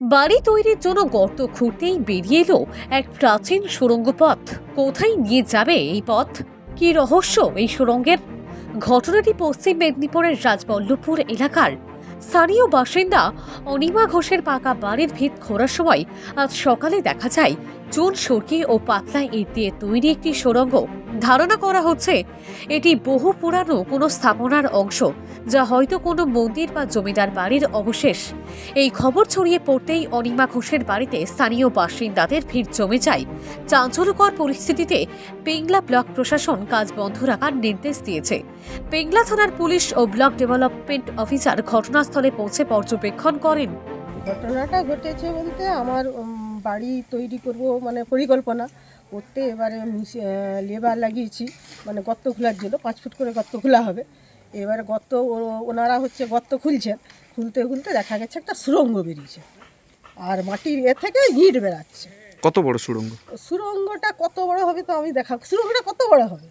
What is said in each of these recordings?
বাড়ি তৈরির জন্য গর্ত খুঁড়তেই বেরিয়ে এলো এক প্রাচীন সুড়ঙ্গ পথ। কোথায় নিয়ে যাবে এই পথ? কি রহস্য এই সুড়ঙ্গের? ঘটনাটি পশ্চিম মেদিনীপুরের রাজবল্লভপুর এলাকার স্থানীয় বাসিন্দা অনিমা ঘোষের পাকা বাড়ির ভিত খোঁড়ার সময় আজ সকালে দেখা যায় চুন সুরকি ও পাতলা ইট দিয়ে তৈরি একটি সুড়ঙ্গ। ধারণা করা হচ্ছে এটি বহু পুরানো কোনো স্থাপনার অংশ, যা হয়তো কোনো মন্দির বা জমিদার বাড়ির অবশেষ। এই খবর ছড়িয়ে পড়তেই অনিমা ঘোষের বাড়িতে স্থানীয় বাসিন্দাদের ভিড় জমে যায়। চাঞ্চল্যকর পরিস্থিতিতে পেংলা ব্লক প্রশাসন কাজ বন্ধ রাখার নির্দেশ দিয়েছে। পেংলা থানার পুলিশ ও ব্লক ডেভেলপমেন্ট অফিসার ঘটনাস্থলে পৌঁছে পর্যবেক্ষণ করেন। ঘটনাটা ঘটেছে বলতে আমার বাড়ি তৈরি করব মানে পরিকল্পনা করতে এবারে লেবার লাগিয়েছি, মানে গর্ত খোলার জন্য 5 ফুট করে গর্ত খোলা হবে। এবারে গর্ত ওনারা হচ্ছে গর্ত খুলছেন, খুলতে খুলতে দেখা গেছে একটা সুড়ঙ্গ বেরিয়েছে, আর মাটির থেকে ইট বেরাচ্ছে। কত বড় সুড়ঙ্গ? সুড়ঙ্গটা কত বড় হবে তো আমি দেখা, সুড়ঙ্গটা কত বড় হবে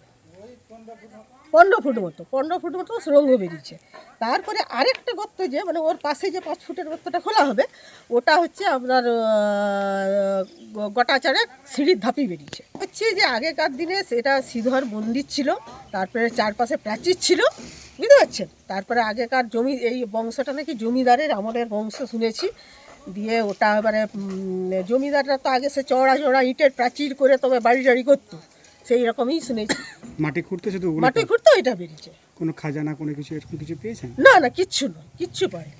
15 ফুট মতো সুড়ঙ্গ বেরিয়েছে। তারপরে আরেকটা গর্ত যে মানে ওর পাশে যে 5 ফুটের গর্তটা খোলা হবে, ওটা হচ্ছে আপনার গোটা চারে সিঁড়ির ধাপি বেরিয়েছে। হচ্ছে যে আগেকার দিনে সেটা শ্রীধর মন্দির ছিল, তারপরে চারপাশে প্রাচীর ছিল, বুঝতে পারছেন। তারপরে আগেকার জমি, এই বংশটা নাকি জমিদারের আমলের বংশ শুনেছি। দিয়ে ওটা এবারে জমিদাররা তো আগে সে চড়া চড়া ইটের প্রাচীর করে তবে বাড়ি টাড়ি করতো, সেই রকমই শুনেছি। মাটি খুঁড়তে শুধু মাটি খুঁড়তে এটা বেরিয়েছে। কোনো খাজানা কোনো কিছু এরকম কিছু পেয়েছেন? না না, কিচ্ছু নয়, কিচ্ছু পায়।